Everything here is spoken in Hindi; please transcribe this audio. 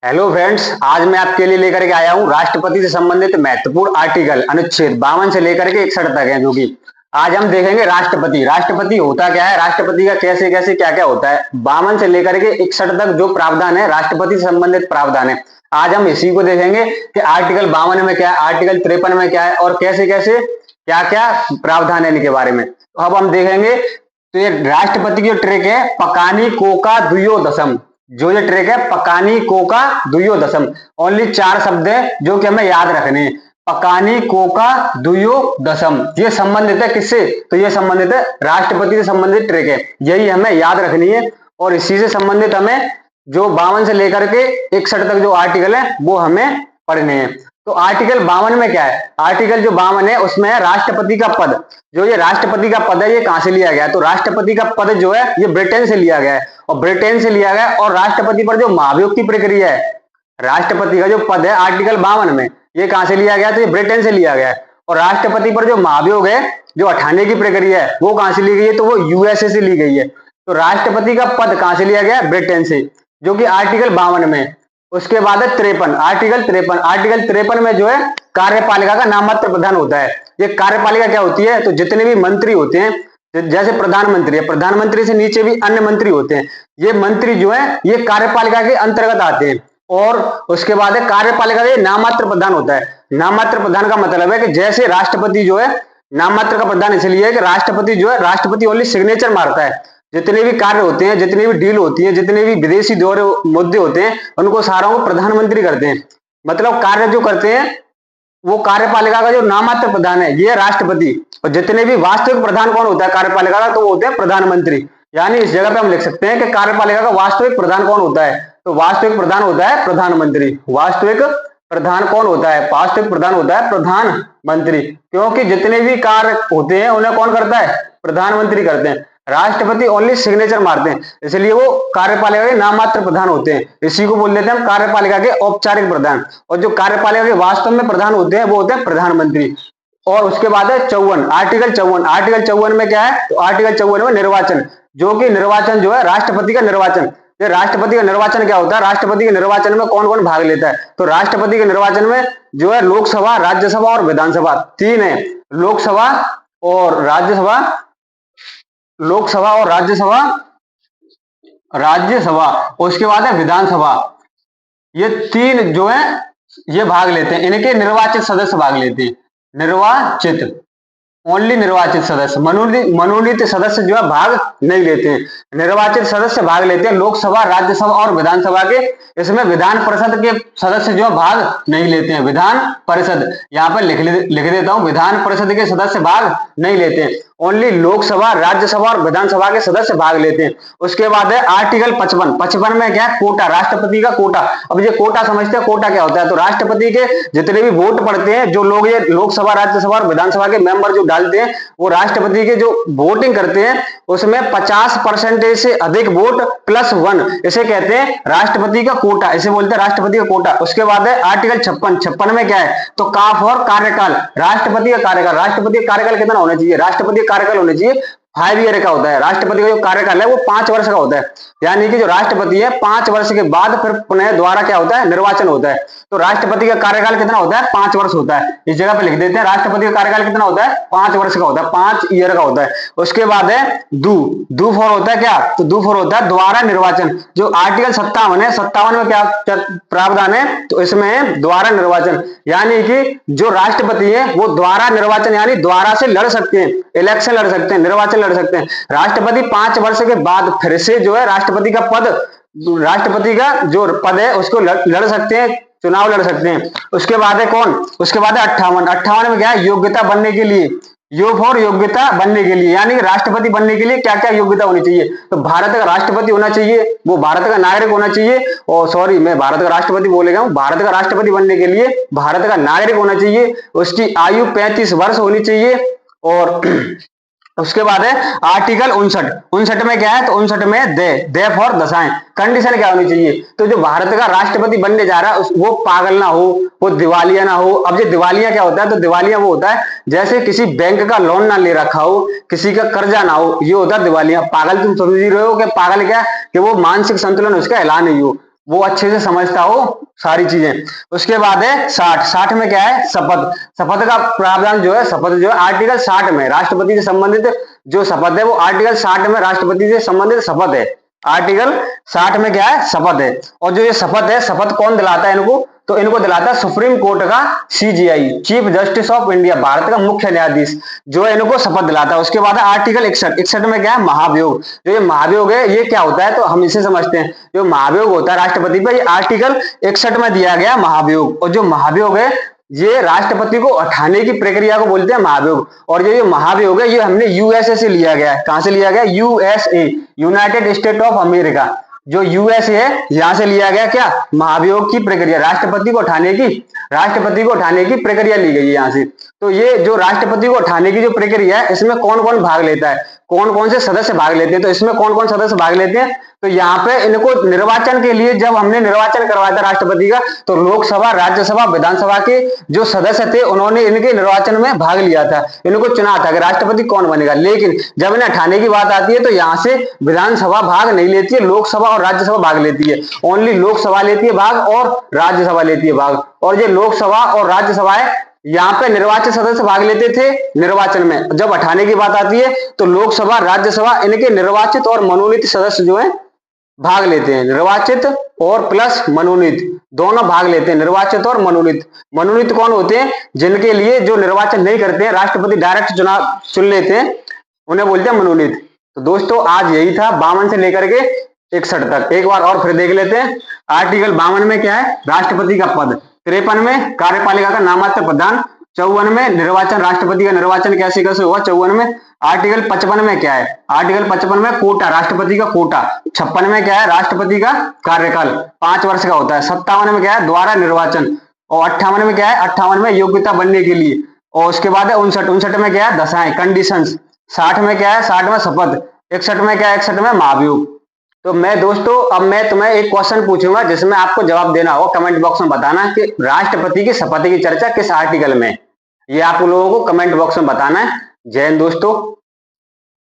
हेलो फ्रेंड्स, आज मैं आपके लिए लेकर के आया हूं राष्ट्रपति से संबंधित महत्वपूर्ण आर्टिकल अनुच्छेद 52 से लेकर के 61 तक है। जो कि आज हम देखेंगे राष्ट्रपति राष्ट्रपति होता क्या है, राष्ट्रपति का कैसे कैसे क्या क्या होता है। 52 से लेकर के 61 तक जो प्रावधान है राष्ट्रपति से संबंधित प्रावधान है, आज हम इसी को देखेंगे कि आर्टिकल 52 में क्या है, आर्टिकल 53 में क्या है और कैसे कैसे क्या क्या प्रावधान है इनके बारे में। तो अब हम देखेंगे। तो ये राष्ट्रपति की ट्रिक है पकानी कोका दुयो दशम। जो ये ट्रिक है पकानी कोका दुयो दशम, ओनली 4 शब्द है जो कि हमें याद रखने हैं। पकानी कोका दुयो दशम, ये संबंधित है किससे? तो ये संबंधित है राष्ट्रपति से संबंधित ट्रिक है, यही हमें याद रखनी है। और इसी से संबंधित हमें जो 52 से लेकर के 61 तक जो आर्टिकल है वो हमें पढ़ने हैं। तो आर्टिकल 52 में क्या है, आर्टिकल जो 52 है उसमें है राष्ट्रपति का पद। जो ये राष्ट्रपति का पद है ये कहां से लिया गया है? तो राष्ट्रपति का पद जो है ये ब्रिटेन से लिया गया है, और ब्रिटेन से लिया गया है। और राष्ट्रपति पर जो महाभियोग की प्रक्रिया है, राष्ट्रपति का जो पद है आर्टिकल 52 में, ये कहां से लिया गया? तो ये ब्रिटेन से लिया गया है। और राष्ट्रपति पर जो महाभियोग है, जो हटाने की प्रक्रिया है, वो कहां से ली गई है? तो वो यूएसए से ली गई है। तो राष्ट्रपति का पद कहां से लिया गया? ब्रिटेन से, जो कि आर्टिकल 52 में। उसके बाद है 53, आर्टिकल 53। आर्टिकल 53 में जो है कार्यपालिका का नाममात्र प्रधान होता है। ये कार्यपालिका क्या होती है? तो जितने भी मंत्री होते हैं, जैसे प्रधानमंत्री है, प्रधानमंत्री से नीचे भी अन्य मंत्री होते हैं, ये मंत्री जो है ये कार्यपालिका के अंतर्गत आते हैं। और उसके बाद है कार्यपालिका का नाममात्र प्रधान होता है। नाममात्र प्रधान का मतलब है कि जैसे राष्ट्रपति जो है नाममात्र का प्रधान इसलिए है कि राष्ट्रपति जो है राष्ट्रपति ओनली सिग्नेचर मारता है। जितने भी कार्य होते हैं, जितनी भी डील होती है, जितने भी विदेशी दौरे मुद्दे होते हैं, उनको सारों को प्रधानमंत्री करते हैं। मतलब कार्य जो करते हैं वो कार्यपालिका का जो नाममात्र प्रधान है ये है राष्ट्रपति। और जितने भी वास्तविक प्रधान कौन होता है कार्यपालिका का? तो वो होते हैं प्रधानमंत्री। यानी इस जगह पे हम लिख सकते हैं कि कार्यपालिका का वास्तविक प्रधान कौन होता है? तो वास्तविक प्रधान होता है प्रधानमंत्री। वास्तविक प्रधान कौन होता है? वास्तविक प्रधान होता है प्रधानमंत्री, क्योंकि जितने भी कार्य होते हैं उन्हें कौन करता है? प्रधानमंत्री करते हैं। राष्ट्रपति ओनली सिग्नेचर मारते हैं, इसलिए वो कार्यपालिका के नाममात्र प्रधान होते हैं। इसी को बोल देते हैं हम कार्यपालिका के औपचारिक प्रधान। और जो कार्यपालिका के वास्तव में प्रधान होते हैं वो होते हैं प्रधानमंत्री। और उसके बाद है 54, आर्टिकल 54। आर्टिकल 54 में क्या है? तो आर्टिकल 54 में निर्वाचन, जो कि निर्वाचन जो है राष्ट्रपति का निर्वाचन। ये राष्ट्रपति का निर्वाचन क्या होता है? राष्ट्रपति के निर्वाचन में कौन कौन भाग लेता है? तो राष्ट्रपति के निर्वाचन में जो है लोकसभा, राज्यसभा और विधानसभा, 3 है। लोकसभा और राज्यसभा, लोकसभा और राज्यसभा, राज्यसभा, उसके बाद है विधानसभा। ये 3 जो है ये भाग लेते हैं, इनके निर्वाचित सदस्य भाग लेते हैं। निर्वाचित, ओनली निर्वाचित सदस्य, मनोनीत सदस्य जो है भाग नहीं लेते हैं। निर्वाचित सदस्य भाग लेते हैं लोकसभा, राज्यसभा और विधानसभा के। इसमें विधान परिषद के सदस्य जो भाग नहीं लेते हैं। विधान परिषद यहाँ पर लिख देता हूं, विधान परिषद के सदस्य भाग नहीं लेते हैं। ओनली लोकसभा, राज्यसभा और विधानसभा के सदस्य भाग लेते हैं। उसके बाद है आर्टिकल 55। 55 में क्या है? कोटा, राष्ट्रपति का कोटा। अब ये कोटा समझते हैं, कोटा क्या होता है? तो राष्ट्रपति के जितने भी वोट पड़ते हैं, जो लोग ये लोकसभा, राज्यसभा और विधानसभा के मेंबर जो डालते हैं, वो राष्ट्रपति के जो वोटिंग करते हैं उसमें 50% से अधिक वोट +1, इसे कहते हैं राष्ट्रपति का कोटा, इसे बोलते हैं राष्ट्रपति का कोटा। उसके बाद है आर्टिकल 56। 56 में क्या है? तो काफ और कार्यकाल, राष्ट्रपति का कार्यकाल। राष्ट्रपति का कार्यकाल कितना होना चाहिए? राष्ट्रपति का कार्यकाल होना चाहिए 5 ईयर का होता है। राष्ट्रपति का जो कार्यकाल है वो 5 वर्ष का होता है। यानी कि जो राष्ट्रपति है 5 वर्ष के बाद फिर पुनः द्वारा क्या होता है? निर्वाचन होता है। तो राष्ट्रपति का कार्यकाल कितना होता है? 5 वर्ष होता है। इस जगह पे लिख देते हैं राष्ट्रपति का कार्यकाल कितना होता है? 5 वर्ष का होता है, 5 ईयर का होता है। उसके बाद है दू फॉर होता है क्या? तो दू फॉर होता है द्वारा निर्वाचन। जो आर्टिकल 57 है, 57 में क्या प्रावधान है? तो इसमें है द्वारा निर्वाचन। यानी कि जो राष्ट्रपति है वो द्वारा निर्वाचन यानी द्वारा से लड़ सकते हैं, इलेक्शन लड़ सकते हैं, निर्वाचन लड़ सकते हैं। राष्ट्रपति 5 वर्ष के बाद फिर से जो है राष्ट्रपति का पद, राष्ट्रपति का जो पद है उसको लड़ सकते हैं, चुनाव लड़ सकते हैं। उसके बाद है कौन? उसके बाद है 58। 58 में क्या है? योग्यता बनने के लिए, योग्यता बनने के लिए, यानी कि राष्ट्रपति बनने के लिए क्या क्या योग्यता होनी चाहिए? तो भारत का राष्ट्रपति होना चाहिए, वो भारत का नागरिक होना चाहिए। और सॉरी, मैं भारत का राष्ट्रपति बोलेगा हूं। भारत का राष्ट्रपति बनने के लिए भारत का नागरिक होना चाहिए, उसकी आयु 35 वर्ष होनी चाहिए। और उसके बाद है आर्टिकल 59। 59 में क्या है? तो 59 में दे फॉर दशाएं, कंडीशन क्या होनी चाहिए? तो जो भारत का राष्ट्रपति बनने जा रहा है वो पागल ना हो, वो दिवालिया ना हो। अब ये दिवालिया क्या होता है? तो दिवालिया वो होता है जैसे किसी बैंक का लोन ना ले रखा हो, किसी का कर्जा ना हो, ये होता है दिवालिया। पागल तुम समझ रहे हो कि पागल क्या? कि वो मानसिक संतुलन उसका हिला नहीं हो। वो अच्छे से समझता हो सारी चीजें। उसके बाद है 60। 60 में क्या है? शपथ। शपथ का प्रावधान जो है, शपथ जो है आर्टिकल 60 में राष्ट्रपति से संबंधित जो शपथ है वो आर्टिकल 60 में राष्ट्रपति से संबंधित शपथ है। आर्टिकल 60 में क्या है? शपथ है। और जो ये शपथ है, शपथ कौन दिलाता है इनको? तो इनको दिलाता है सुप्रीम कोर्ट का CGI, chief justice of India, Bharat का मुख्य न्यायाधीश जो है इनको शपथ दिलाता है। उसके बाद है आर्टिकल 61। 61 में क्या है? महाभियोग। जो ये महाभियोग है ये क्या होता है? तो हम इसे समझते हैं, जो महाभियोग होता है राष्ट्रपति पर, ये आर्टिकल 61 में दिया गया महाभियोग। और जो महाभियोग है ये राष्ट्रपति को हटाने की प्रक्रिया को बोलते हैं महाभियोग। और जो ये महाभियोग है ये हमने यूएसए से लिया गया है। कहां से लिया गया? USA, United state of America. जो यूएसए है यहां से लिया गया क्या? महाभियोग की प्रक्रिया, राष्ट्रपति को उठाने की प्रक्रिया ली गई है यहां से। तो ये जो राष्ट्रपति को उठाने की जो प्रक्रिया है इसमें कौन कौन भाग लेता है, कौन कौन से सदस्य भाग लेते हैं? तो इसमें कौन कौन सदस्य भाग लेते हैं? तो यहाँ पे इनको निर्वाचन के लिए, जब हमने निर्वाचन करवाया था राष्ट्रपति का, तो लोकसभा, राज्यसभा, विधानसभा के जो सदस्य थे उन्होंने इनके निर्वाचन में भाग लिया था, इनको चुना था कि राष्ट्रपति कौन बनेगा। लेकिन जब इन्हें हटाने की बात आती है तो यहाँ से विधानसभा भाग नहीं लेती है, लोकसभा और राज्यसभा भाग लेती है। ओनली लोकसभा लेती है भाग और राज्यसभा लेती है भाग। और ये लोकसभा और राज्यसभा है यहाँ पे निर्वाचित सदस्य भाग लेते थे निर्वाचन में। जब हटाने की बात आती है तो लोकसभा, राज्यसभा, इनके निर्वाचित और मनोनीत सदस्य जो है भाग लेते हैं। निर्वाचित और प्लस मनोनीत दोनों भाग लेते हैं, निर्वाचित और मनोनीत। मनोनीत कौन होते हैं? जिनके लिए जो निर्वाचन नहीं करते हैं, राष्ट्रपति डायरेक्ट चुनाव चुन लेते हैं, उन्हें बोलते हैं मनोनीत। तो दोस्तों आज यही था 52 से लेकर के 61 तक। एक बार और फिर देख लेते हैं। आर्टिकल 52 में क्या है? राष्ट्रपति का पद। 53 में कार्यपालिका का नामांतर प्रधान। 54 में निर्वाचन, राष्ट्रपति का निर्वाचन कैसे कैसे हुआ 54 में। आर्टिकल 55 में क्या है? आर्टिकल 55 में कोटा, राष्ट्रपति का कोटा। 56 में क्या है? राष्ट्रपति का कार्यकाल 5 वर्ष का होता है। 57 में क्या है? द्वारा निर्वाचन। और 58 में क्या है? 58 में योग्यता बनने के लिए। और उसके बाद है 59। 59 में क्या है? दशाएं, कंडीशंस। 60 में क्या है? 60 में शपथ। 61 में क्या है? 61 में महाभियोग। तो मैं दोस्तों अब मैं तुम्हें एक क्वेश्चन पूछूंगा जिसमें आपको जवाब देना होगा, कमेंट बॉक्स में बताना कि राष्ट्रपति की शपथ की चर्चा किस आर्टिकल में। ये आप लोगों को कमेंट बॉक्स में बताना है। जय हिंद दोस्तों।